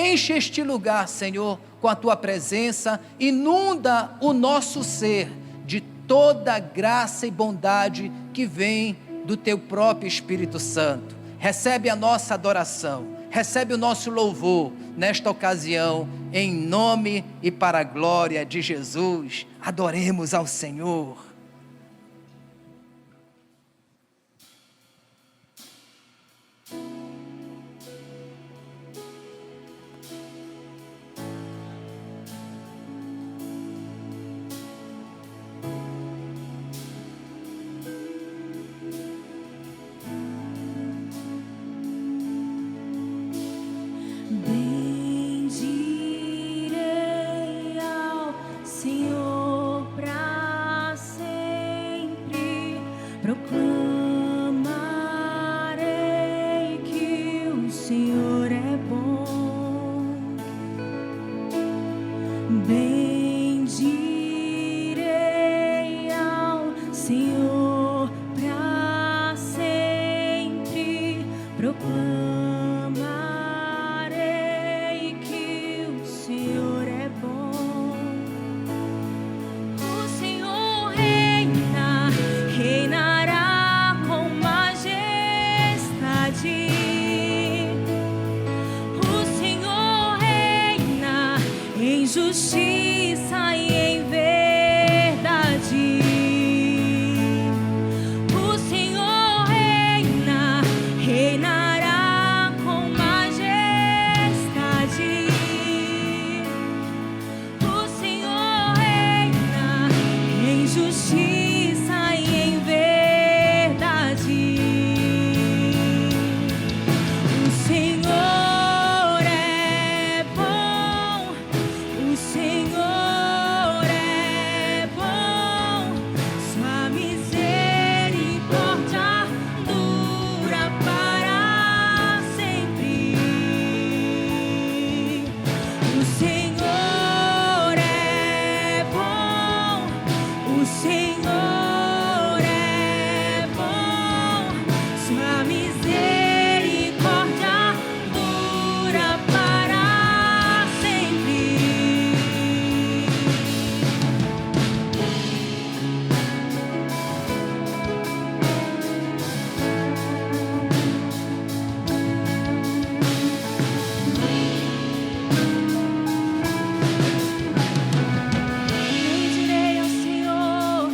Enche este lugar, Senhor, com a Tua presença, inunda o nosso ser de toda graça e bondade que vem do Teu próprio Espírito Santo. Recebe a nossa adoração, recebe o nosso louvor nesta ocasião, em nome e para a glória de Jesus. Adoremos ao Senhor. Bendirei ao Senhor para sempre, proclamarei que o Senhor é bom. Bendirei ao Senhor para sempre, proclamarei que o Senhor é bom. O Senhor reina, reinará com majestade. O Senhor reina em justiça e em verdade. O Senhor reina, reinará com majestade. O Senhor reina em justiça e em verdade. O Senhor é bom, o Senhor é bom, sua misericórdia dura para sempre. O Senhor é bom, o Senhor é bom, sua misericórdia dura para sempre. Bendirei ao Senhor,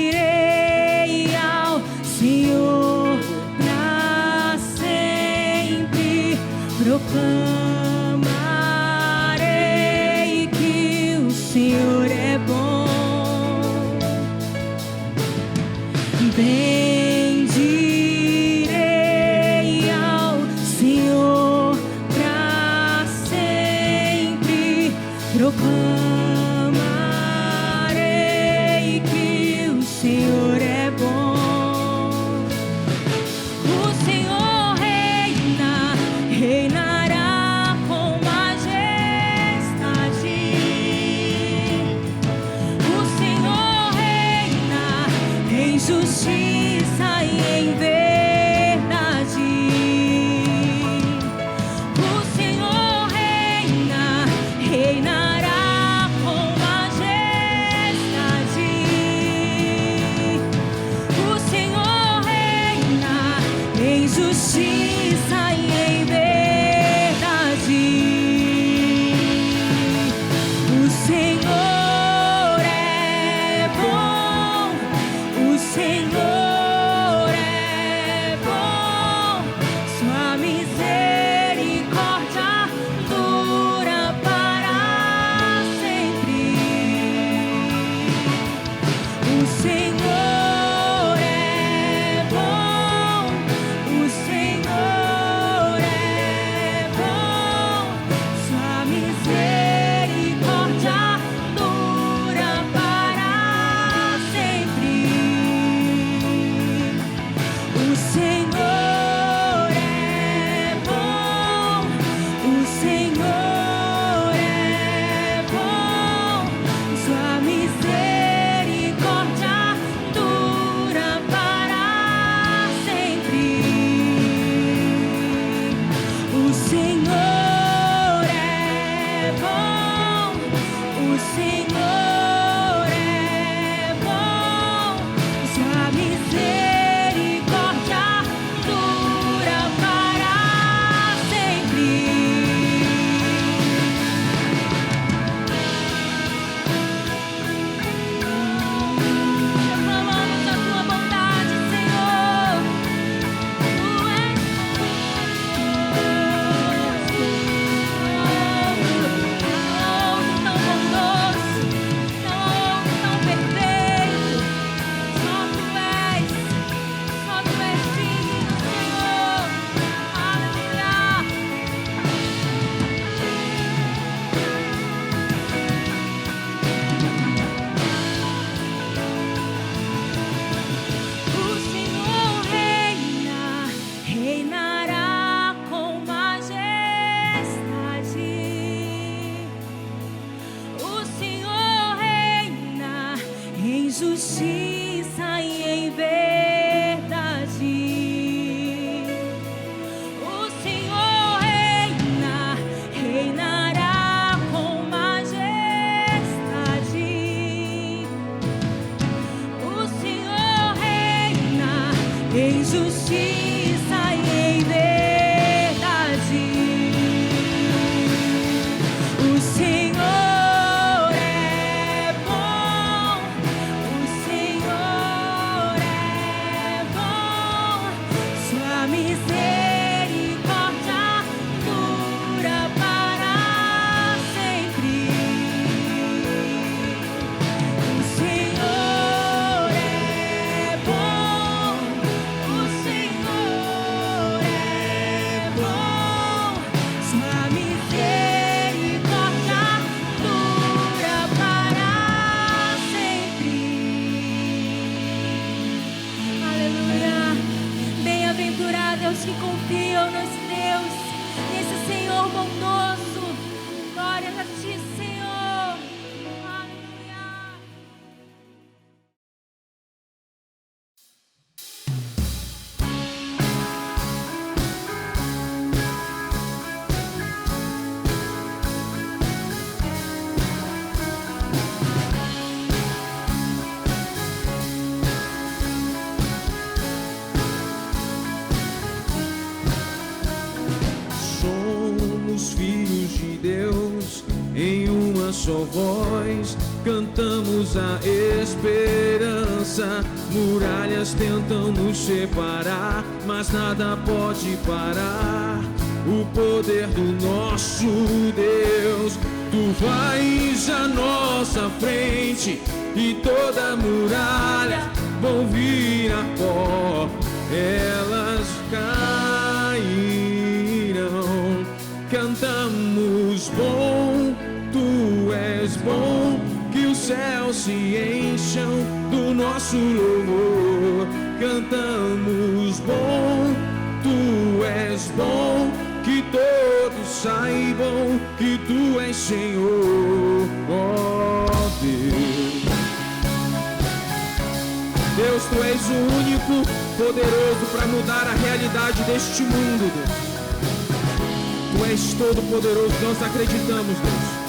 bendirei ao Senhor para sempre, proclamarei que o Senhor é bom. Bendirei ao Senhor para sempre, proclamarei que o Senhor é bom. O Senhor reina, reinará com majestade. O Senhor reina em justiça e em verdade. O Senhor reina, reinará com majestade. O Senhor reina em justiça e em verdade. O Senhor é bom, o Senhor é bom, sua misericórdia dura para sempre. O Senhor é bom, o Senhor reinará com majestade. O Senhor reina em justiça e em verdade. O Senhor reina, reinará com majestade. O Senhor reina em justiça e em verdade. O Senhor é bom, o Senhor é bom, sua misericórdia dura para sempre. O Senhor é bom, o Senhor é bom, sua misericórdia dura para sempre. Aleluia. Bem-aventurado é os que confiam nesse Deus, nesse Senhor bondoso. Glórias a ti, Senhor. Aleluia. Somos filhos de Deus, em uma só voz cantamos a esperança. Muralhas tentam nos separar, mas nada pode parar o poder do nosso Deus. Tu vais à nossa frente e toda muralha vão vir a pó, elas cairão. Cantamos bom, tu és bom, que os céus se encham do nosso louvor. Cantamos bom, tu és bom, que todos saibam que tu és Senhor, ó Deus. Deus, tu és o único poderoso para mudar a realidade deste mundo, Deus. Tu és todo poderoso, nós acreditamos, Deus.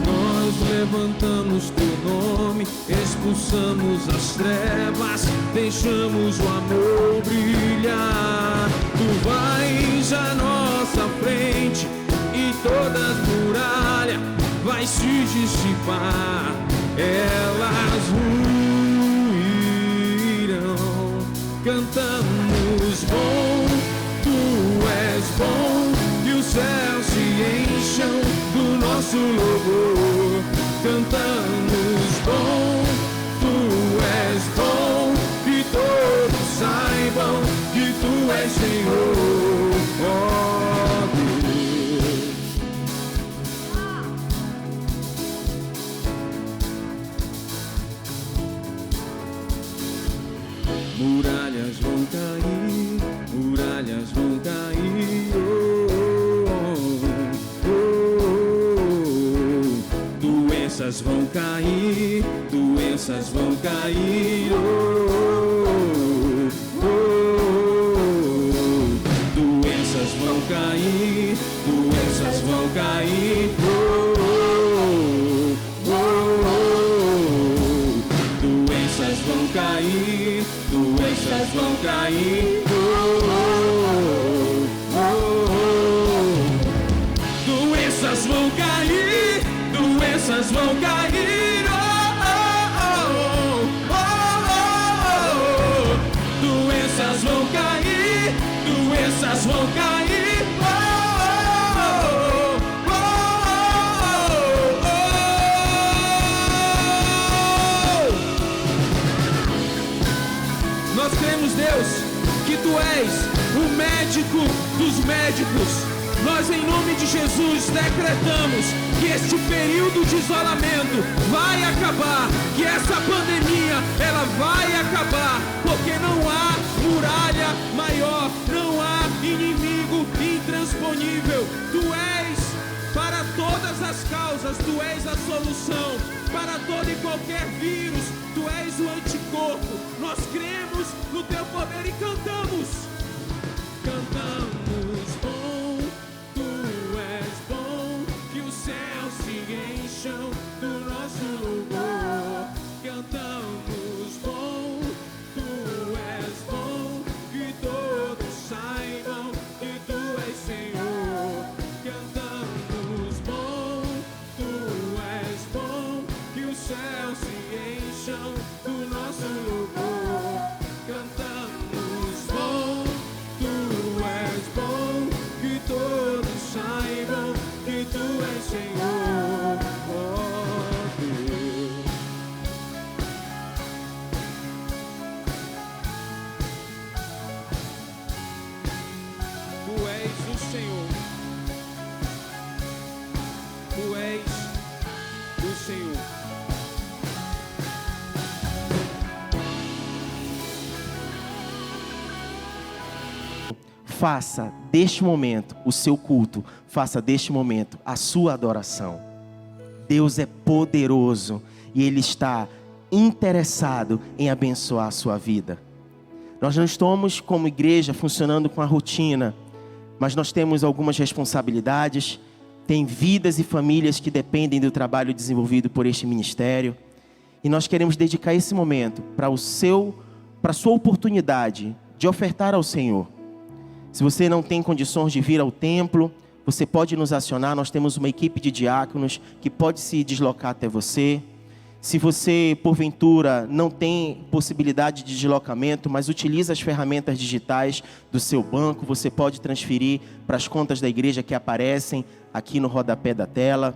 Nós levantamos teu nome, expulsamos as trevas, deixamos o amor brilhar. Tu vais à nossa frente e toda muralha vai se dissipar, elas ruirão. Cantamos bom, tu és bom, que os céus se encham do nosso louvor. Cantamos bom, tu és bom, que todos saibam que tu és Senhor, ó Deus. Muralhas vão cair, muralhas vão cair, oh, oh, oh. Doenças vão cair, doenças vão cair, oh, oh, oh. Doenças vão cair, doenças vão cair, oh, oh, oh. Doenças vão cair, doenças vão cair, oh, oh, oh. Doenças vão cair, doenças vão cair, oh, oh, oh, oh. Doenças vão cair, doenças vão cair, oh, oh, oh, oh. Nós cremos, Deus, que tu és o médico dos médicos. Nós, em nome de Jesus, decretamos que este período de isolamento vai acabar, que essa pandemia, ela vai acabar, porque não há muralha maior, não há inimigo intransponível. Tu és para todas as causas, tu és a solução para todo e qualquer vírus, tu és o anticorpo. Nós cremos no teu poder e cantamos, bom, tu és bom, que os céus se encham do nosso louvor. Cantamos bom, tu és bom, que todos saibam que tu és Senhor. Cantamos bom, tu és bom, que os céus se encham do nosso louvor. Cantamos bom, tu és bom, que todos saibam que tu és Senhor, oh Deus. Tu és o Senhor, tu és o Senhor. Faça deste momento o seu culto, faça deste momento a sua adoração. Deus é poderoso e Ele está interessado em abençoar a sua vida. Nós não estamos como igreja funcionando com a rotina, mas nós temos algumas responsabilidades, tem vidas e famílias que dependem do trabalho desenvolvido por este ministério, e nós queremos dedicar esse momento para a sua oportunidade de ofertar ao Senhor. Se você não tem condições de vir ao templo, você pode nos acionar, nós temos uma equipe de diáconos que pode se deslocar até você. Se você, porventura, não tem possibilidade de deslocamento, mas utiliza as ferramentas digitais do seu banco, você pode transferir para as contas da igreja que aparecem aqui no rodapé da tela.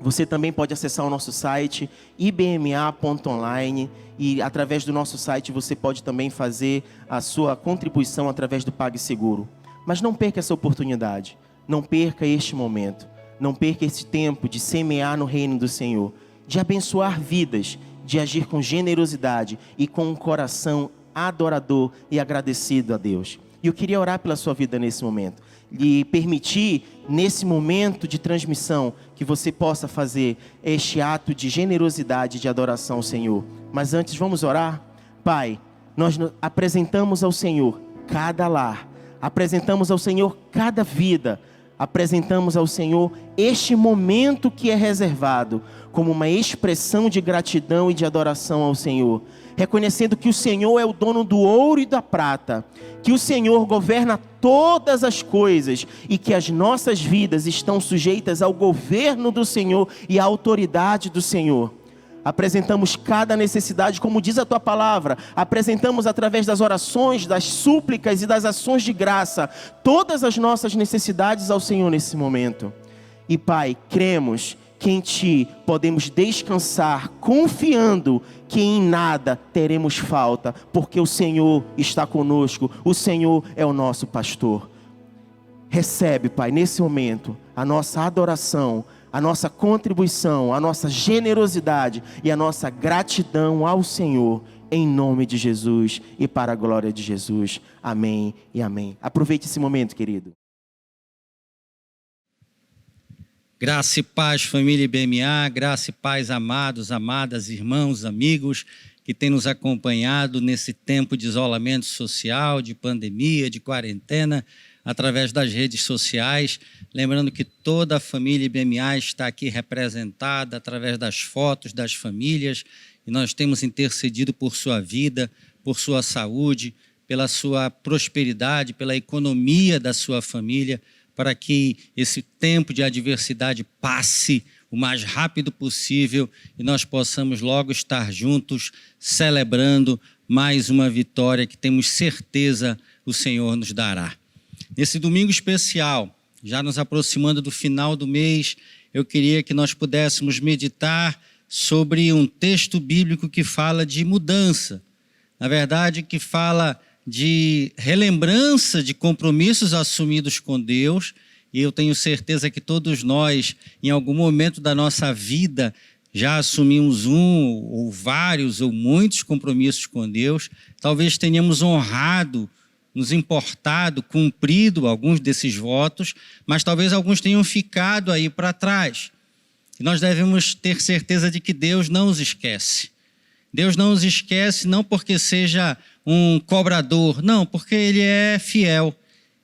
Você também pode acessar o nosso site ibma.online e através do nosso site você pode também fazer a sua contribuição através do PagSeguro. Mas não perca essa oportunidade, não perca este momento, não perca esse tempo de semear no reino do Senhor, de abençoar vidas, de agir com generosidade e com um coração adorador e agradecido a Deus. E eu queria orar pela sua vida nesse momento, lhe permitir, nesse momento de transmissão, que você possa fazer este ato de generosidade, de adoração ao Senhor. Mas antes, vamos orar? Pai, nós apresentamos ao Senhor cada lar, apresentamos ao Senhor cada vida, apresentamos ao Senhor este momento que é reservado como uma expressão de gratidão e de adoração ao Senhor, reconhecendo que o Senhor é o dono do ouro e da prata, que o Senhor governa todas as coisas e que as nossas vidas estão sujeitas ao governo do Senhor e à autoridade do Senhor. Apresentamos cada necessidade, como diz a tua palavra, apresentamos através das orações, das súplicas e das ações de graça, todas as nossas necessidades ao Senhor nesse momento. E Pai, cremos que em Ti podemos descansar, confiando que em nada teremos falta, porque o Senhor está conosco, o Senhor é o nosso pastor. Recebe, Pai, nesse momento, a nossa adoração, a nossa contribuição, a nossa generosidade e a nossa gratidão ao Senhor, em nome de Jesus e para a glória de Jesus. Amém e amém. Aproveite esse momento, querido. Graça e paz, família IBMA, graça e paz, amados, amadas, irmãos, amigos que têm nos acompanhado nesse tempo de isolamento social, de pandemia, de quarentena, através das redes sociais. Lembrando que toda a família IBMA está aqui representada através das fotos das famílias e nós temos intercedido por sua vida, por sua saúde, pela sua prosperidade, pela economia da sua família, para que esse tempo de adversidade passe o mais rápido possível e nós possamos logo estar juntos, celebrando mais uma vitória que temos certeza o Senhor nos dará. Nesse domingo especial, já nos aproximando do final do mês, eu queria que nós pudéssemos meditar sobre um texto bíblico que fala de mudança. Na verdade, que fala de relembrança de compromissos assumidos com Deus e eu tenho certeza que todos nós, em algum momento da nossa vida, já assumimos um, ou vários, ou muitos compromissos com Deus. Talvez tenhamos honrado, nos importado, cumprido alguns desses votos, mas talvez alguns tenham ficado aí para trás. E nós devemos ter certeza de que Deus não os esquece. Deus não os esquece não porque seja um cobrador, não, porque Ele é fiel.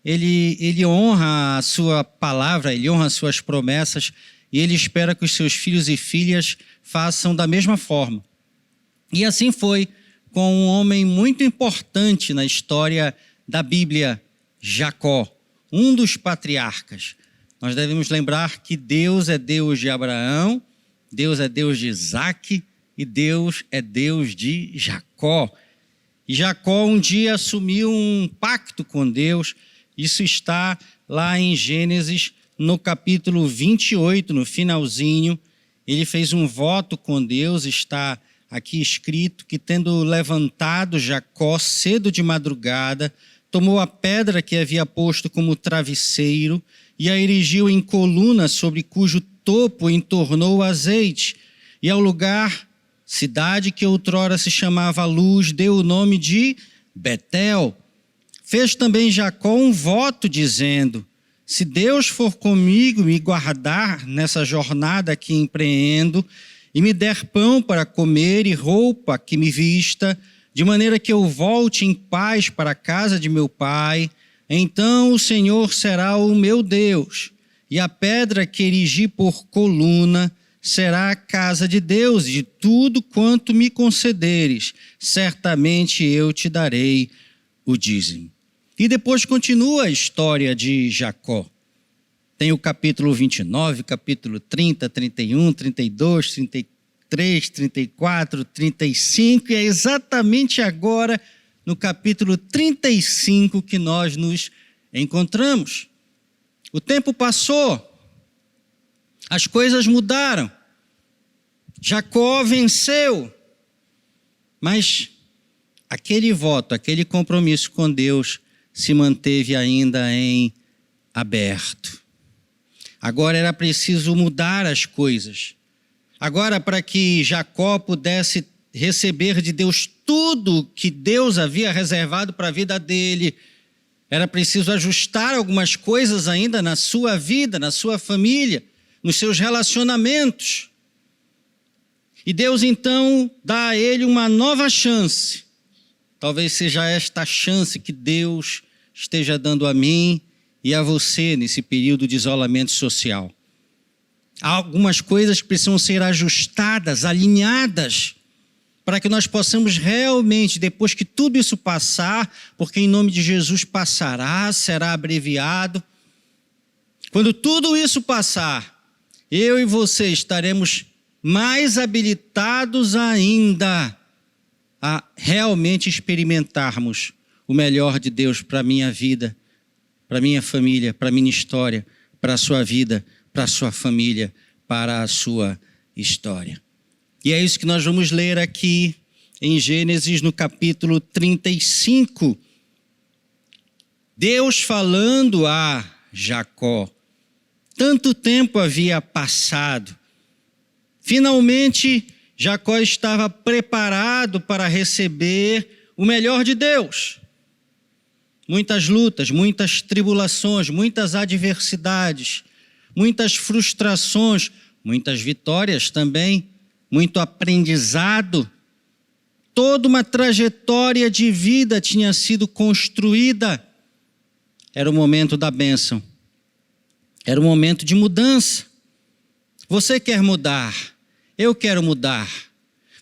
Ele honra a sua palavra, Ele honra as suas promessas e Ele espera que os seus filhos e filhas façam da mesma forma. E assim foi com um homem muito importante na história da Bíblia, Jacó, um dos patriarcas. Nós devemos lembrar que Deus é Deus de Abraão, Deus é Deus de Isaac e Deus é Deus de Jacó. E Jacó um dia assumiu um pacto com Deus. Isso está lá em Gênesis, no capítulo 28, no finalzinho. Ele fez um voto com Deus, está aqui escrito que, tendo levantado Jacó cedo de madrugada, tomou a pedra que havia posto como travesseiro e a erigiu em coluna, sobre cujo topo entornou o azeite. E ao lugar, cidade que outrora se chamava Luz, deu o nome de Betel. Fez também Jacó um voto, dizendo: se Deus for comigo e me guardar nessa jornada que empreendo, e me der pão para comer e roupa que me vista, de maneira que eu volte em paz para a casa de meu pai, então o Senhor será o meu Deus, e a pedra que erigi por coluna será a casa de Deus, e de tudo quanto me concederes, certamente eu te darei o dízimo. E depois continua a história de Jacó. Tem o capítulo 29, capítulo 30, 31, 32, 33, 34, 35, e é exatamente agora, no capítulo 35, que nós nos encontramos. O tempo passou, as coisas mudaram, Jacó venceu, mas aquele voto, aquele compromisso com Deus se manteve ainda em aberto. Agora era preciso mudar as coisas. Agora, para que Jacó pudesse receber de Deus tudo que Deus havia reservado para a vida dele, era preciso ajustar algumas coisas ainda na sua vida, na sua família, nos seus relacionamentos. E Deus então dá a ele uma nova chance. Talvez seja esta chance que Deus esteja dando a mim e a você nesse período de isolamento social. Há algumas coisas que precisam ser ajustadas, alinhadas, para que nós possamos realmente, depois que tudo isso passar, porque em nome de Jesus passará, será abreviado, quando tudo isso passar, eu e você estaremos mais habilitados ainda a realmente experimentarmos o melhor de Deus para a minha vida, para a minha família, para a minha história, para a sua vida, para a sua família, para a sua história. E é isso que nós vamos ler aqui em Gênesis, no capítulo 35. Deus falando a Jacó. Tanto tempo havia passado. Finalmente, Jacó estava preparado para receber o melhor de Deus. Muitas lutas, muitas tribulações, muitas adversidades, muitas frustrações, muitas vitórias também, muito aprendizado. Toda uma trajetória de vida tinha sido construída. Era o momento da bênção. Era o momento de mudança. Você quer mudar? Eu quero mudar.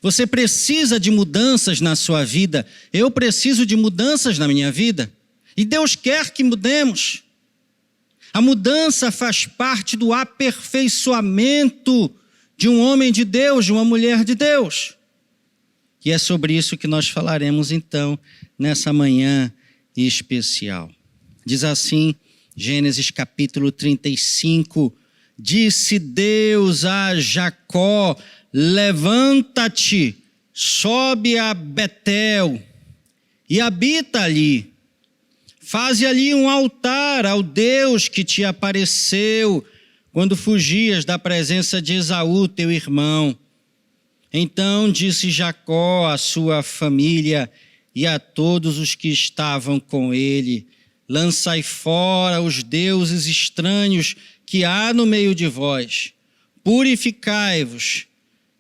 Você precisa de mudanças na sua vida. Eu preciso de mudanças na minha vida. E Deus quer que mudemos. A mudança faz parte do aperfeiçoamento de um homem de Deus, de uma mulher de Deus. E é sobre isso que nós falaremos então nessa manhã especial. Diz assim, Gênesis capítulo 35, disse Deus a Jacó: levanta-te, sobe a Betel e habita ali. Faze ali um altar ao Deus que te apareceu quando fugias da presença de Esaú, teu irmão. Então disse Jacó à sua família e a todos os que estavam com ele: lançai fora os deuses estranhos que há no meio de vós, purificai-vos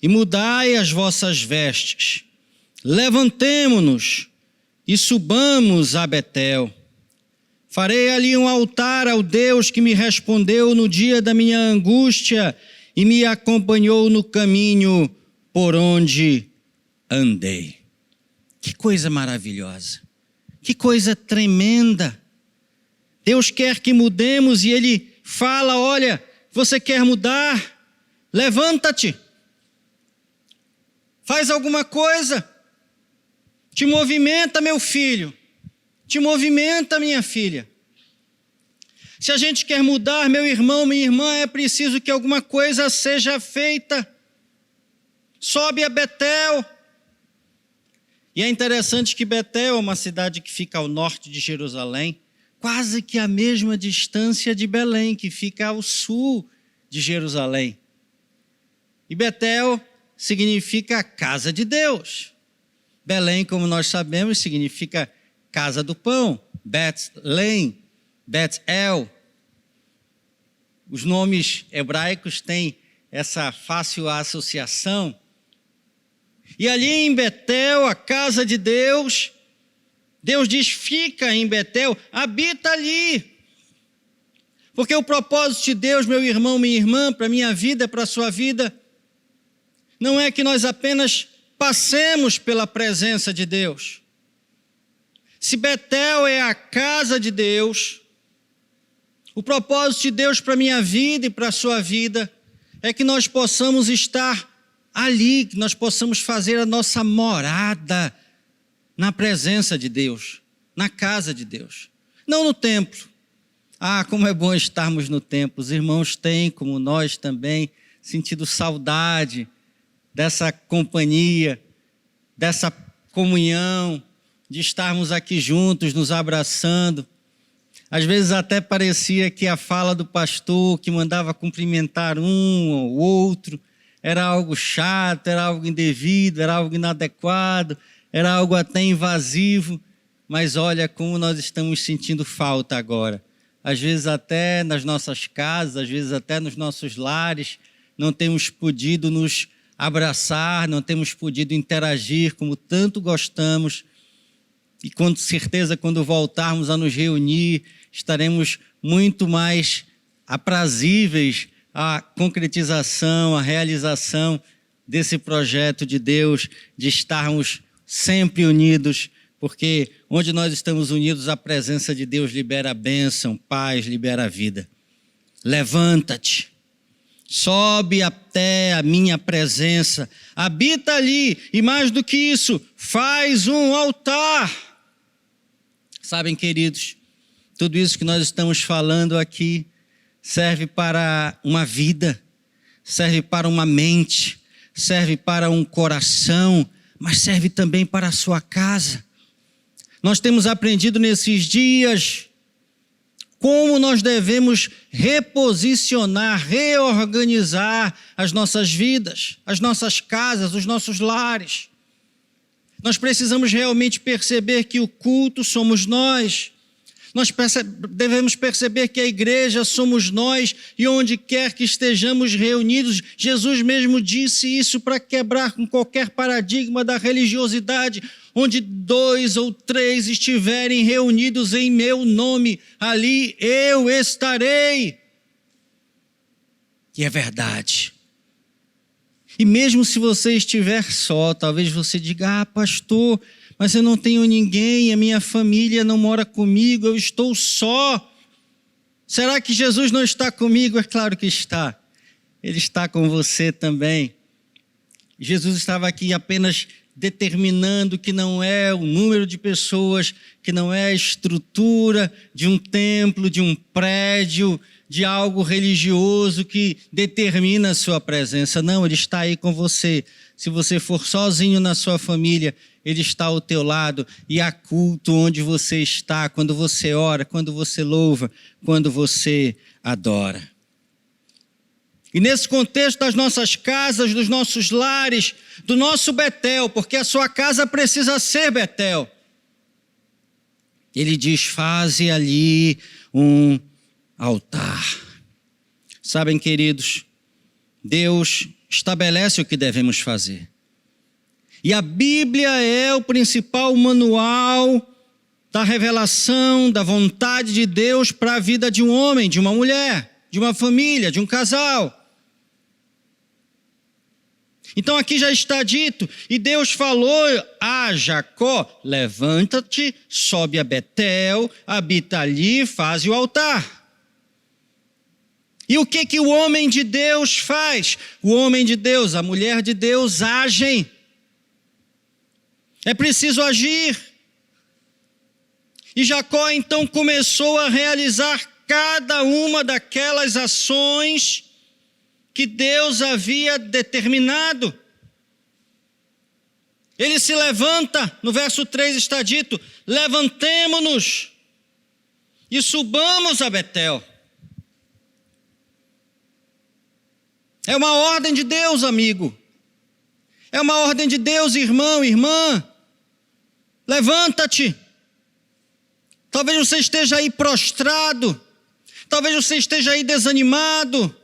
e mudai as vossas vestes. Levantemo-nos e subamos a Betel. Farei ali um altar ao Deus que me respondeu no dia da minha angústia e me acompanhou no caminho por onde andei. Que coisa maravilhosa, que coisa tremenda. Deus quer que mudemos e Ele fala: olha, você quer mudar? Levanta-te, faz alguma coisa, te movimenta, meu filho, te movimenta, minha filha. Se a gente quer mudar, meu irmão, minha irmã, é preciso que alguma coisa seja feita. Sobe a Betel. E é interessante que Betel é uma cidade que fica ao norte de Jerusalém, quase que a mesma distância de Belém, que fica ao sul de Jerusalém. E Betel significa casa de Deus. Belém, como nós sabemos, significa casa do pão. Betlém, Betel. Os nomes hebraicos têm essa fácil associação. E ali em Betel, a casa de Deus, Deus diz: fica em Betel, habita ali. Porque o propósito de Deus, meu irmão, minha irmã, para a minha vida, para a sua vida, não é que nós apenas passemos pela presença de Deus. Se Betel é a casa de Deus, o propósito de Deus para a minha vida e para a sua vida é que nós possamos estar ali, que nós possamos fazer a nossa morada na presença de Deus, na casa de Deus, não no templo. Ah, como é bom estarmos no templo. Os irmãos têm, como nós também, sentido saudade dessa companhia, dessa comunhão, de estarmos aqui juntos, nos abraçando. Às vezes até parecia que a fala do pastor, que mandava cumprimentar um ou outro, era algo chato, era algo indevido, era algo inadequado, era algo até invasivo. Mas olha como nós estamos sentindo falta agora. Às vezes até nas nossas casas, às vezes até nos nossos lares, não temos podido nos abraçar, não temos podido interagir como tanto gostamos. E com certeza, quando voltarmos a nos reunir, estaremos muito mais aprazíveis à concretização, à realização desse projeto de Deus, de estarmos sempre unidos, porque onde nós estamos unidos, a presença de Deus libera bênção, paz, libera vida. Levanta-te, sobe até a minha presença, habita ali, e mais do que isso, faz um altar. Sabem, queridos, tudo isso que nós estamos falando aqui serve para uma vida, serve para uma mente, serve para um coração, mas serve também para a sua casa. Nós temos aprendido nesses dias como nós devemos reposicionar, reorganizar as nossas vidas, as nossas casas, os nossos lares. Nós precisamos realmente perceber que o culto somos nós. Nós devemos perceber que a igreja somos nós, e onde quer que estejamos reunidos, Jesus mesmo disse isso para quebrar com qualquer paradigma da religiosidade. Onde 2 ou 3 estiverem reunidos em meu nome, ali eu estarei. E é verdade. E mesmo se você estiver só, talvez você diga: pastor, mas eu não tenho ninguém, a minha família não mora comigo, eu estou só. Será que Jesus não está comigo? É claro que está. Ele está com você também. Jesus estava aqui apenas determinando que não é o número de pessoas, que não é a estrutura de um templo, de um prédio, de algo religioso que determina a sua presença. Não, Ele está aí com você. Se você for sozinho na sua família, Ele está ao teu lado e há culto onde você está, quando você ora, quando você louva, quando você adora. E nesse contexto das nossas casas, dos nossos lares, do nosso Betel, porque a sua casa precisa ser Betel. Ele diz, faze ali um altar. Sabem, queridos, Deus estabelece o que devemos fazer. E a Bíblia é o principal manual da revelação, da vontade de Deus para a vida de um homem, de uma mulher, de uma família, de um casal. Então aqui já está dito, e Deus falou a Jacó, levanta-te, sobe a Betel, habita ali, faz o altar. E o que o homem de Deus faz? O homem de Deus, a mulher de Deus agem. É preciso agir. E Jacó então começou a realizar cada uma daquelas ações que Deus havia determinado. Ele se levanta, no verso 3 está dito, levantemo-nos e subamos a Betel. É uma ordem de Deus, amigo. É uma ordem de Deus, irmão, irmã. Levanta-te. Talvez você esteja aí prostrado. Talvez você esteja aí desanimado.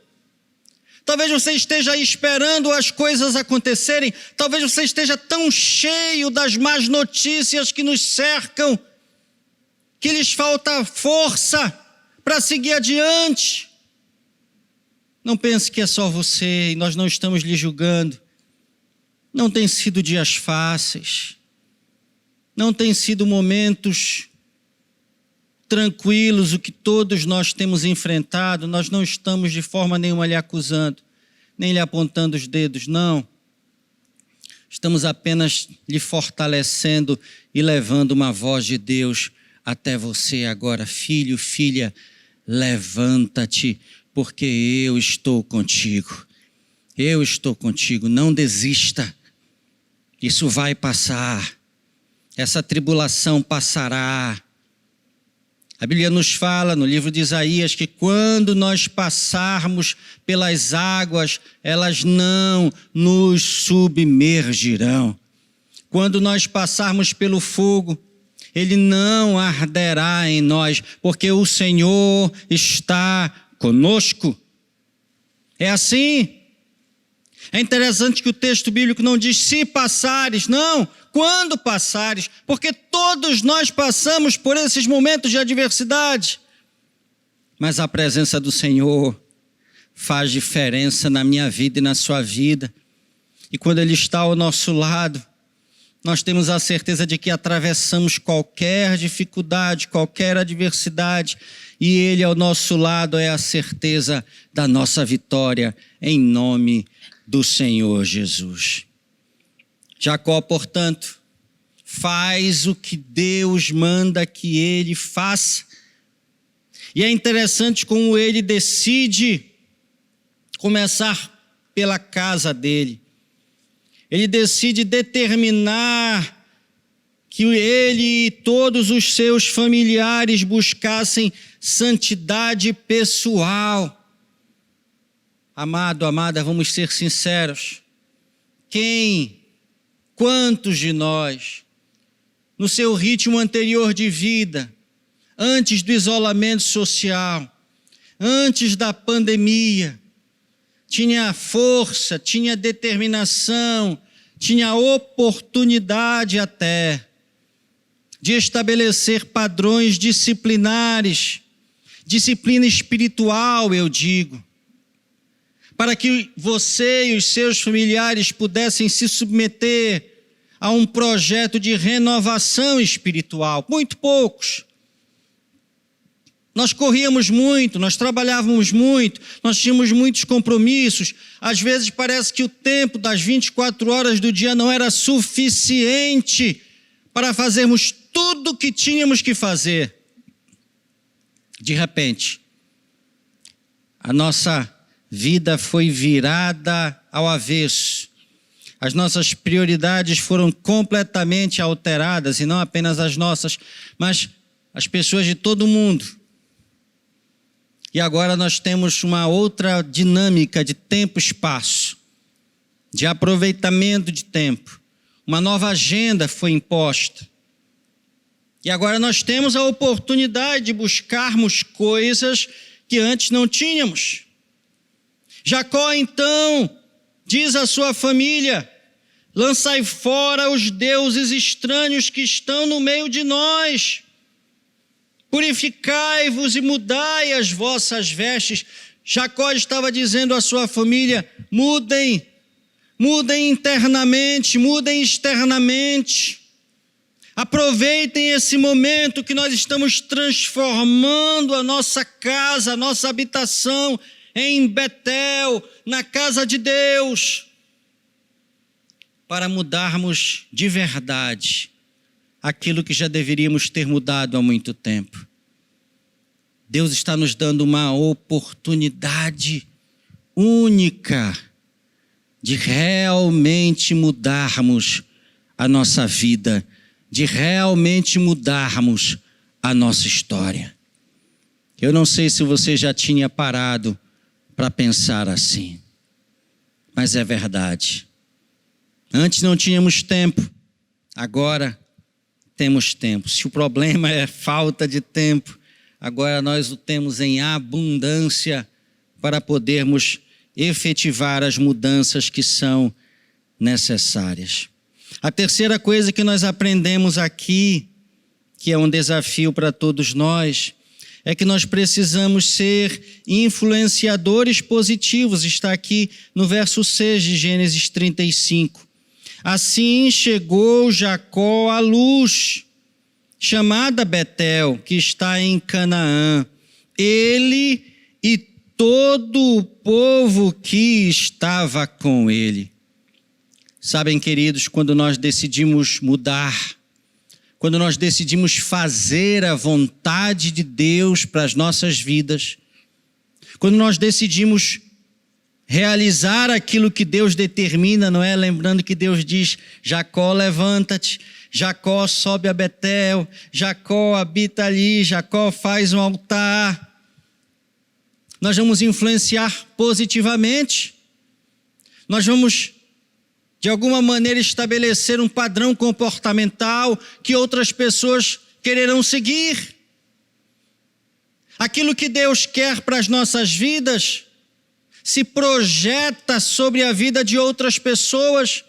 Talvez você esteja aí esperando as coisas acontecerem. Talvez você esteja tão cheio das más notícias que nos cercam, que lhes falta força para seguir adiante. Não pense que é só você, e nós não estamos lhe julgando. Não tem sido dias fáceis. Não tem sido momentos tranquilos, o que todos nós temos enfrentado. Nós não estamos de forma nenhuma lhe acusando, nem lhe apontando os dedos, não. Estamos apenas lhe fortalecendo e levando uma voz de Deus até você agora. Filho, filha, levanta-te, porque eu estou contigo. Eu estou contigo, não desista. Isso vai passar. Essa tribulação passará. A Bíblia nos fala no livro de Isaías que quando nós passarmos pelas águas, elas não nos submergirão. Quando nós passarmos pelo fogo, ele não arderá em nós, porque o Senhor está conosco. É assim. É interessante que o texto bíblico não diz se passares, não, quando passares, porque todos nós passamos por esses momentos de adversidade. Mas a presença do Senhor faz diferença na minha vida e na sua vida. E quando Ele está ao nosso lado, nós temos a certeza de que atravessamos qualquer dificuldade, qualquer adversidade, e Ele ao nosso lado é a certeza da nossa vitória, em nome do Senhor Jesus. Jacó, portanto, faz o que Deus manda que ele faça. E é interessante como ele decide começar pela casa dele. Ele decide determinar que ele e todos os seus familiares buscassem santidade pessoal. Amado, amada, vamos ser sinceros. Quantos de nós, no seu ritmo anterior de vida, antes do isolamento social, antes da pandemia, tinha força, tinha determinação, tinha oportunidade até de estabelecer padrões disciplinares, disciplina espiritual, eu digo, para que você e os seus familiares pudessem se submeter a um projeto de renovação espiritual. Muito poucos. Nós corríamos muito, nós trabalhávamos muito, nós tínhamos muitos compromissos. Às vezes parece que o tempo das 24 horas do dia não era suficiente para fazermos tudo o que tínhamos que fazer. De repente, a nossa vida foi virada ao avesso. As nossas prioridades foram completamente alteradas, e não apenas as nossas, mas as pessoas de todo o mundo. E agora nós temos uma outra dinâmica de tempo e espaço, de aproveitamento de tempo. Uma nova agenda foi imposta. E agora nós temos a oportunidade de buscarmos coisas que antes não tínhamos. Jacó, então, diz à sua família: lançai fora os deuses estranhos que estão no meio de nós. Purificai-vos e mudai as vossas vestes. Jacó estava dizendo à sua família: mudem internamente, mudem externamente. Aproveitem esse momento que nós estamos transformando a nossa casa, a nossa habitação em Betel, na casa de Deus, para mudarmos de verdade aquilo que já deveríamos ter mudado há muito tempo. Deus está nos dando uma oportunidade única de realmente mudarmos a nossa vida, de realmente mudarmos a nossa história. Eu não sei se você já tinha parado para pensar assim, mas é verdade. Antes não tínhamos tempo, agora temos tempo. Se o problema é falta de tempo, agora nós o temos em abundância para podermos efetivar as mudanças que são necessárias. A terceira coisa que nós aprendemos aqui, que é um desafio para todos nós, é que nós precisamos ser influenciadores positivos. Está aqui no verso 6 de Gênesis 35. Assim chegou Jacó à luz, chamada Betel, que está em Canaã, ele e todo o povo que estava com ele. Sabem, queridos, quando nós decidimos mudar, quando nós decidimos fazer a vontade de Deus para as nossas vidas, quando nós decidimos realizar aquilo que Deus determina, não é? Lembrando que Deus diz: Jacó, levanta-te, Jacó sobe a Betel, Jacó habita ali, Jacó faz um altar. Nós vamos influenciar positivamente, nós vamos de alguma maneira estabelecer um padrão comportamental que outras pessoas quererão seguir. Aquilo que Deus quer para as nossas vidas se projeta sobre a vida de outras pessoas,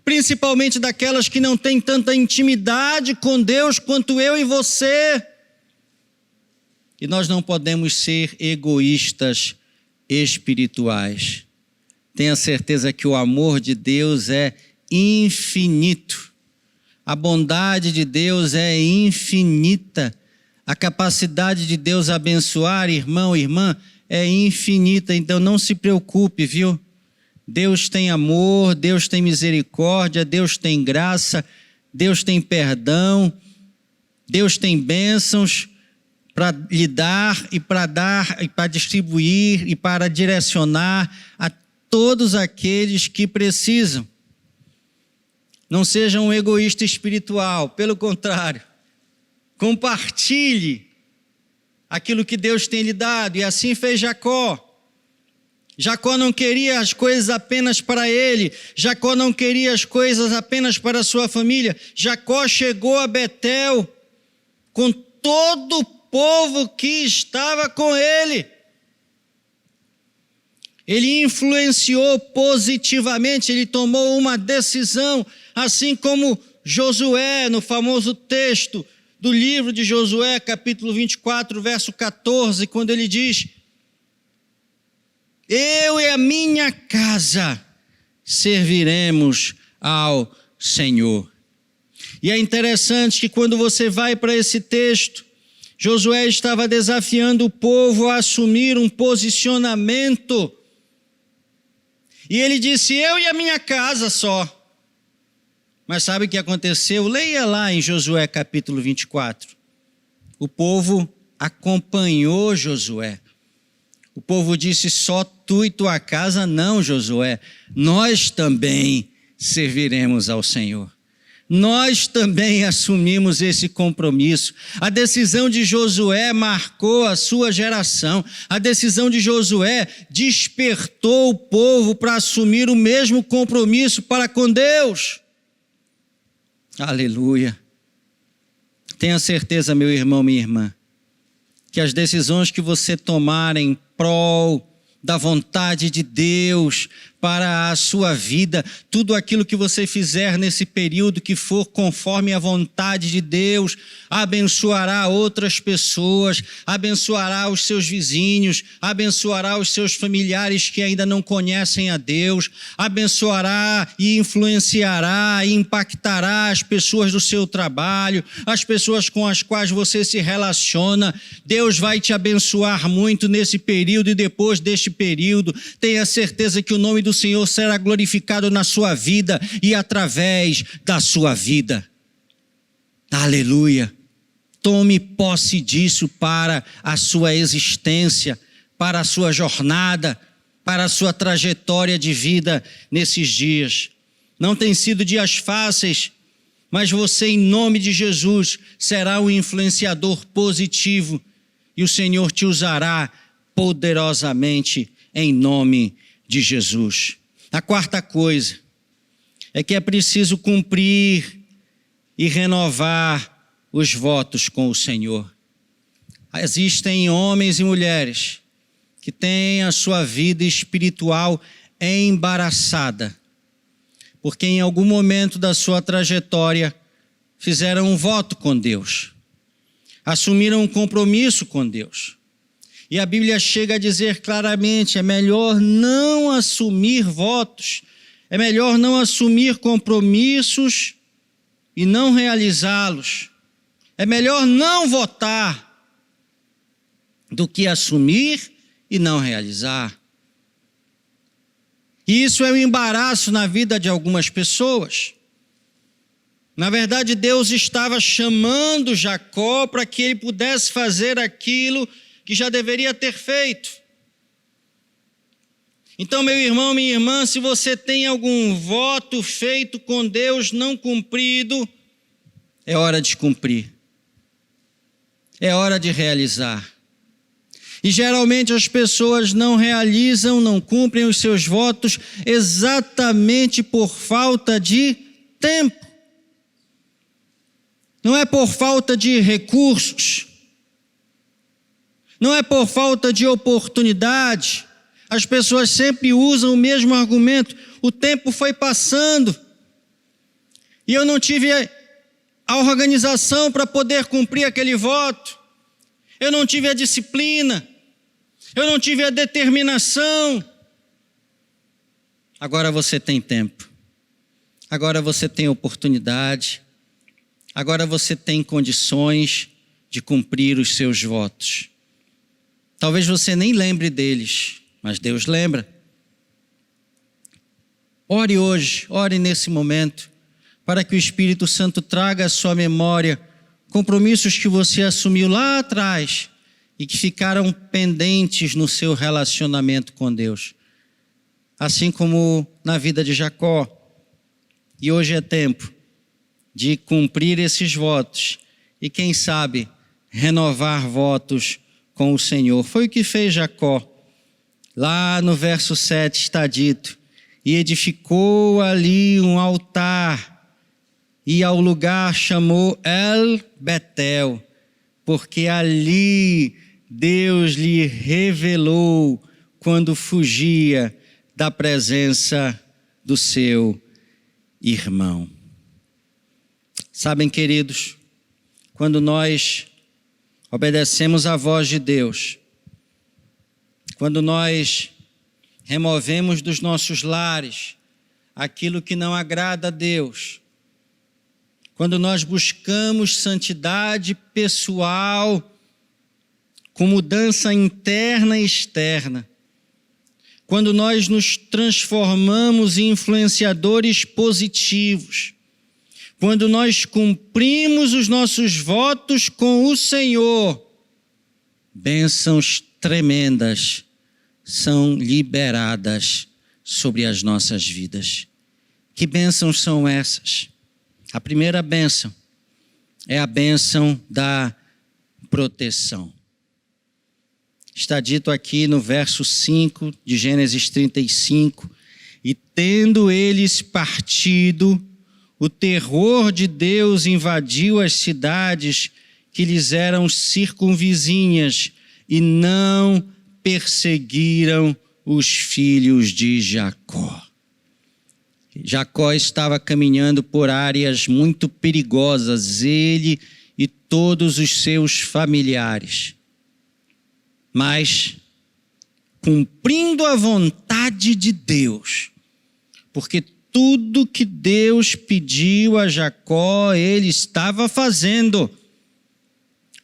principalmente daquelas que não têm tanta intimidade com Deus quanto eu e você. E nós não podemos ser egoístas espirituais. Tenha certeza que o amor de Deus é infinito. A bondade de Deus é infinita. A capacidade de Deus abençoar, irmão, irmã, é infinita. Então não se preocupe, viu? Deus tem amor, Deus tem misericórdia, Deus tem graça, Deus tem perdão, Deus tem bênçãos para lhe dar e para distribuir e para direcionar a todos aqueles que precisam. Não seja um egoísta espiritual, pelo contrário, compartilhe aquilo que Deus tem lhe dado, e assim fez Jacó. Jacó não queria as coisas apenas para ele, Jacó não queria as coisas apenas para a sua família. Jacó chegou a Betel com todo o povo que estava com ele. Ele influenciou positivamente, ele tomou uma decisão, assim como Josué, no famoso texto do livro de Josué, capítulo 24, verso 14, quando ele diz: eu e a minha casa serviremos ao Senhor. E é interessante que quando você vai para esse texto, Josué estava desafiando o povo a assumir um posicionamento. E ele disse: eu e a minha casa só. Mas sabe o que aconteceu? Leia lá em Josué capítulo 24. O povo acompanhou Josué. O povo disse: só tu e tua casa? Não, Josué, nós também serviremos ao Senhor. Nós também assumimos esse compromisso. A decisão de Josué marcou a sua geração. A decisão de Josué despertou o povo para assumir o mesmo compromisso para com Deus. Aleluia. Tenha certeza, meu irmão, minha irmã, que as decisões que você tomar em prol da vontade de Deus para a sua vida, tudo aquilo que você fizer nesse período que for conforme a vontade de Deus, abençoará outras pessoas, abençoará os seus vizinhos, abençoará os seus familiares que ainda não conhecem a Deus, abençoará e influenciará e impactará as pessoas do seu trabalho, as pessoas com as quais você se relaciona. Deus vai te abençoar muito nesse período e depois deste período. Tenha certeza que o nome do Senhor será glorificado na sua vida e através da sua vida. Aleluia. Tome posse disso para a sua existência, para a sua jornada, para a sua trajetória de vida nesses dias. Não tem sido dias fáceis, mas você, em nome de Jesus, será um influenciador positivo e o Senhor te usará poderosamente em nome de Jesus. A quarta coisa é que é preciso cumprir e renovar os votos com o Senhor. Existem homens e mulheres que têm a sua vida espiritual embaraçada, porque em algum momento da sua trajetória fizeram um voto com Deus, assumiram um compromisso com Deus. E a Bíblia chega a dizer claramente, é melhor não assumir votos, é melhor não assumir compromissos e não realizá-los. É melhor não votar do que assumir e não realizar. E isso é um embaraço na vida de algumas pessoas. Na verdade, Deus estava chamando Jacó para que ele pudesse fazer aquilo que já deveria ter feito. Então, meu irmão, minha irmã, se você tem algum voto feito com Deus não cumprido, é hora de cumprir. É hora de realizar. E geralmente as pessoas não realizam, não cumprem os seus votos exatamente por falta de tempo. Não é por falta de recursos. Não é por falta de oportunidade. As pessoas sempre usam o mesmo argumento. O tempo foi passando e eu não tive a organização para poder cumprir aquele voto. Eu não tive a disciplina. Eu não tive a determinação. Agora você tem tempo. Agora você tem oportunidade. Agora você tem condições de cumprir os seus votos. Talvez você nem lembre deles, mas Deus lembra. Ore hoje, ore nesse momento, para que o Espírito Santo traga à sua memória compromissos que você assumiu lá atrás e que ficaram pendentes no seu relacionamento com Deus. Assim como na vida de Jacó. E hoje é tempo de cumprir esses votos e, quem sabe, renovar votos com o Senhor. Foi o que fez Jacó. Lá no verso 7 está dito: e edificou ali um altar, e ao lugar chamou El Betel, porque ali Deus lhe revelou quando fugia da presença do seu irmão. Sabem, queridos, quando nós obedecemos à voz de Deus, quando nós removemos dos nossos lares aquilo que não agrada a Deus, quando nós buscamos santidade pessoal com mudança interna e externa, quando nós nos transformamos em influenciadores positivos, quando nós cumprimos os nossos votos com o Senhor, bênçãos tremendas são liberadas sobre as nossas vidas. Que bênçãos são essas? A primeira bênção é a bênção da proteção. Está dito aqui no verso 5 de Gênesis 35, e tendo eles partido, o terror de Deus invadiu as cidades que lhes eram circunvizinhas e não perseguiram os filhos de Jacó. Jacó estava caminhando por áreas muito perigosas, ele e todos os seus familiares. Mas, cumprindo a vontade de Deus, porque tudo que Deus pediu a Jacó, ele estava fazendo.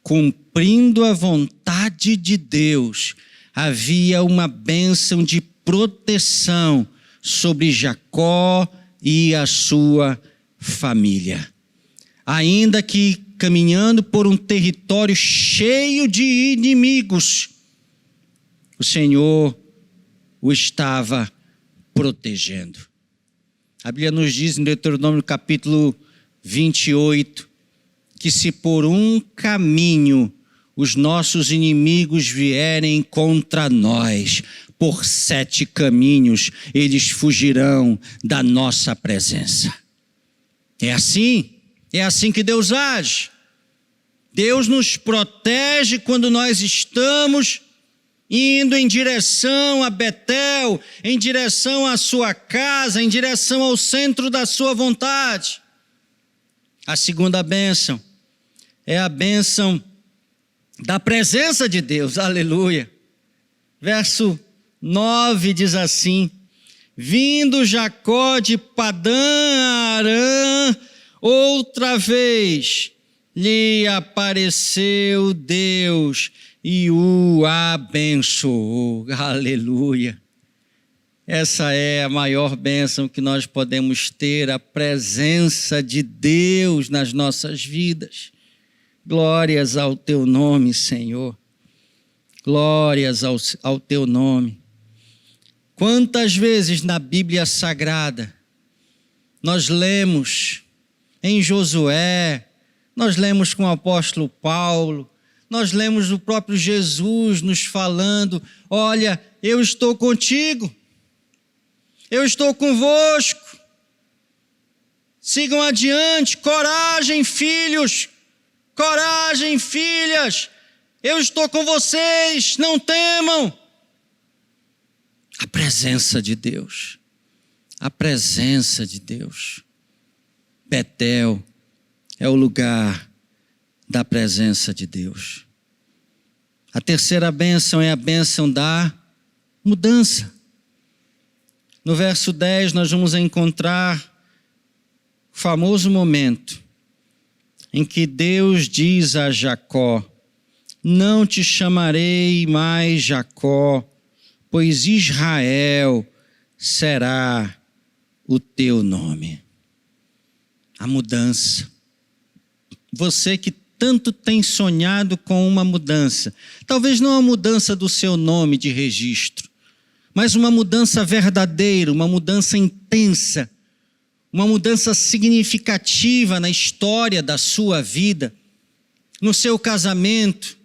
Cumprindo a vontade de Deus, havia uma bênção de proteção sobre Jacó e a sua família. Ainda que caminhando por um território cheio de inimigos, o Senhor o estava protegendo. A Bíblia nos diz em Deuteronômio capítulo 28, que se por um caminho os nossos inimigos vierem contra nós, por 7 caminhos eles fugirão da nossa presença. É assim que Deus age. Deus nos protege quando nós estamos indo em direção a Betel, em direção à sua casa, em direção ao centro da sua vontade. A segunda bênção é a bênção da presença de Deus, aleluia. Verso 9 diz assim: vindo Jacó de Padã-Arã, outra vez lhe apareceu Deus e o abençoou, aleluia. Essa é a maior bênção que nós podemos ter, a presença de Deus nas nossas vidas. Glórias ao teu nome, Senhor. Glórias ao teu nome. Quantas vezes na Bíblia Sagrada nós lemos em Josué, nós lemos com o apóstolo Paulo, nós lemos o próprio Jesus nos falando: olha, eu estou contigo, eu estou convosco, sigam adiante, coragem, filhos, coragem, filhas, eu estou com vocês, não temam. A presença de Deus, a presença de Deus. Betel é o lugar da presença de Deus. A terceira bênção é a bênção da mudança. No verso 10 nós vamos encontrar o famoso momento em que Deus diz a Jacó: não te chamarei mais Jacó, pois Israel será o teu nome. A mudança. Você que tanto tem sonhado com uma mudança, talvez não a mudança do seu nome de registro, mas uma mudança verdadeira, uma mudança intensa, uma mudança significativa na história da sua vida, no seu casamento,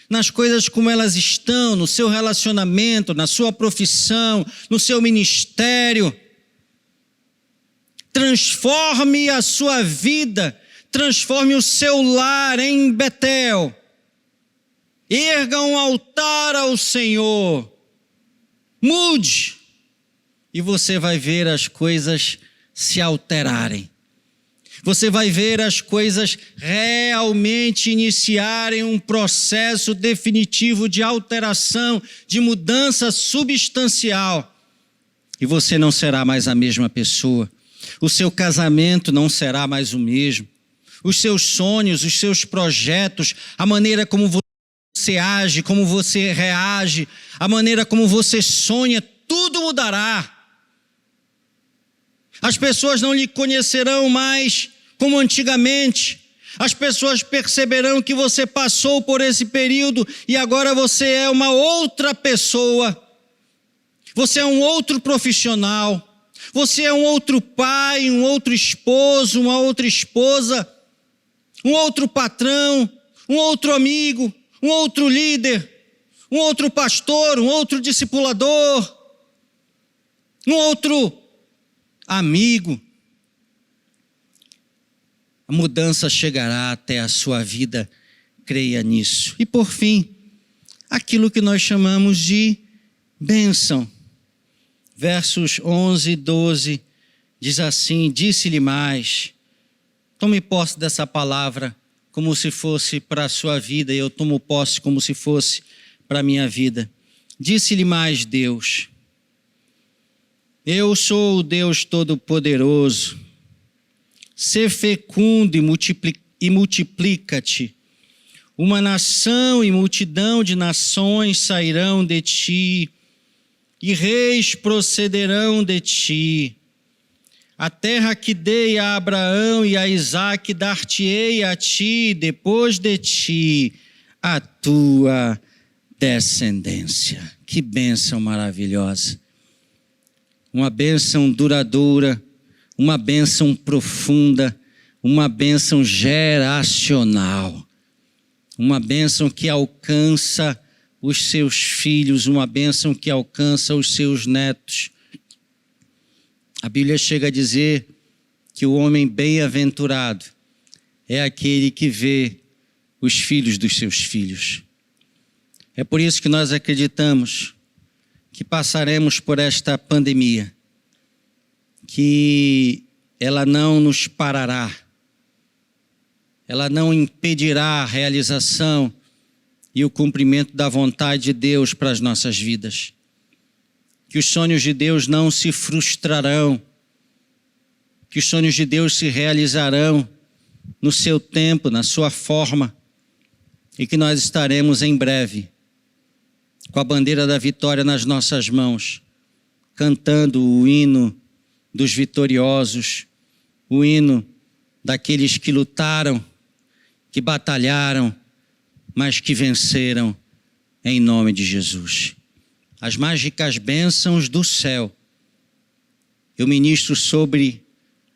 nas coisas como elas estão, no seu relacionamento, na sua profissão, no seu ministério. Transforme a sua vida, transforme o seu lar em Betel. Erga um altar ao Senhor. Mude, e você vai ver as coisas se alterarem. Você vai ver as coisas realmente iniciarem um processo definitivo de alteração, de mudança substancial. E você não será mais a mesma pessoa. O seu casamento não será mais o mesmo. Os seus sonhos, os seus projetos, a maneira como você age, como você reage, a maneira como você sonha, tudo mudará. As pessoas não lhe conhecerão mais como antigamente. As pessoas perceberão que você passou por esse período e agora você é uma outra pessoa. Você é um outro profissional. Você é um outro pai, um outro esposo, uma outra esposa, um outro patrão, um outro amigo, um outro líder, um outro pastor, um outro discipulador, um outro amigo. A mudança chegará até a sua vida, creia nisso. E por fim, aquilo que nós chamamos de bênção. Versos 11 e 12 diz assim: disse-lhe mais. Tome posse dessa palavra como se fosse para a sua vida, e eu tomo posse como se fosse para a minha vida. Disse-lhe mais Deus: eu sou o Deus Todo-Poderoso. Sê fecundo e multiplica-te. Uma nação e multidão de nações sairão de ti, e reis procederão de ti. A terra que dei a Abraão e a Isaque dar-te-ei a ti, depois de ti, a tua descendência. Que bênção maravilhosa. Uma bênção duradoura, uma bênção profunda, uma bênção geracional. Uma bênção que alcança os seus filhos, uma bênção que alcança os seus netos. A Bíblia chega a dizer que o homem bem-aventurado é aquele que vê os filhos dos seus filhos. É por isso que nós acreditamos que passaremos por esta pandemia, que ela não nos parará, ela não impedirá a realização e o cumprimento da vontade de Deus para as nossas vidas. Que os sonhos de Deus não se frustrarão, que os sonhos de Deus se realizarão no seu tempo, na sua forma, e que nós estaremos em breve com a bandeira da vitória nas nossas mãos, cantando o hino dos vitoriosos, o hino daqueles que lutaram, que batalharam, mas que venceram em nome de Jesus. As mágicas bênçãos do céu eu ministro sobre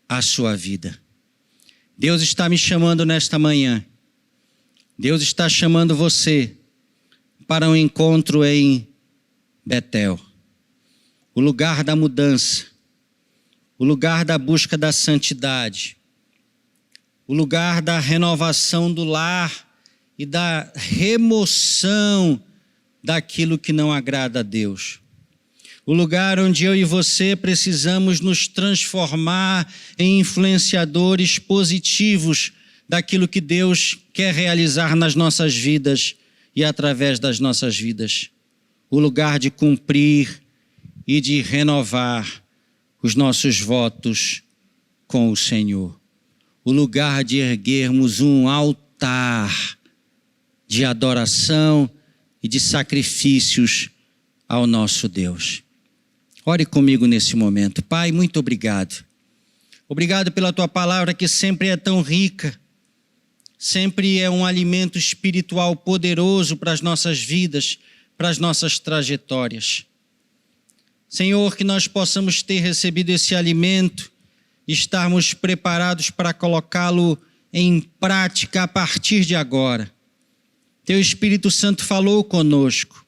a sua vida. Deus está me chamando nesta manhã. Deus está chamando você para um encontro em Betel, o lugar da mudança, o lugar da busca da santidade, o lugar da renovação do lar e da remoção daquilo que não agrada a Deus. O lugar onde eu e você precisamos nos transformar em influenciadores positivos daquilo que Deus quer realizar nas nossas vidas e através das nossas vidas. O lugar de cumprir e de renovar os nossos votos com o Senhor. O lugar de erguermos um altar de adoração e de sacrifícios ao nosso Deus. Ore comigo nesse momento. Pai, muito obrigado. Obrigado pela tua palavra que sempre é tão rica, sempre é um alimento espiritual poderoso para as nossas vidas, para as nossas trajetórias. Senhor, que nós possamos ter recebido esse alimento e estarmos preparados para colocá-lo em prática a partir de agora. Teu Espírito Santo falou conosco,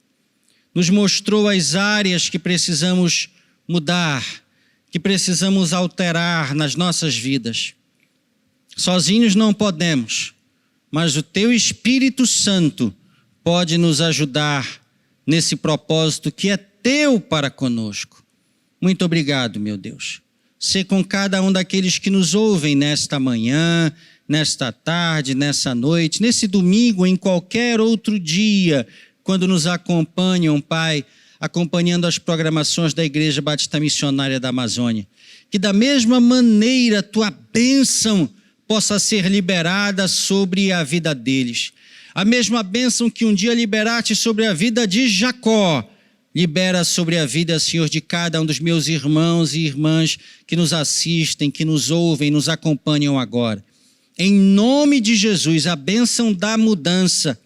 nos mostrou as áreas que precisamos mudar, que precisamos alterar nas nossas vidas. Sozinhos não podemos, mas o Teu Espírito Santo pode nos ajudar nesse propósito que é Teu para conosco. Muito obrigado, meu Deus. Sê com cada um daqueles que nos ouvem nesta manhã, nesta tarde, nessa noite, nesse domingo, em qualquer outro dia, quando nos acompanham, Pai, acompanhando as programações da Igreja Batista Missionária da Amazônia. Que da mesma maneira Tua bênção possa ser liberada sobre a vida deles. A mesma bênção que um dia liberaste sobre a vida de Jacó, libera sobre a vida, Senhor, de cada um dos meus irmãos e irmãs que nos assistem, que nos ouvem, nos acompanham agora. Em nome de Jesus, a bênção da mudança,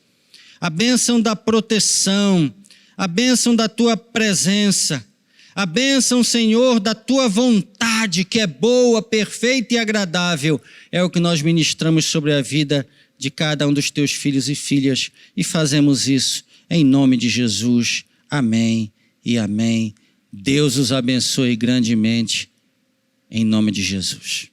a bênção da proteção, a bênção da Tua presença, A bênção, Senhor, da tua vontade, que é boa, perfeita e agradável, é o que nós ministramos sobre a vida de cada um dos teus filhos e filhas, e fazemos isso em nome de Jesus. Amém e amém. Deus os abençoe grandemente, em nome de Jesus.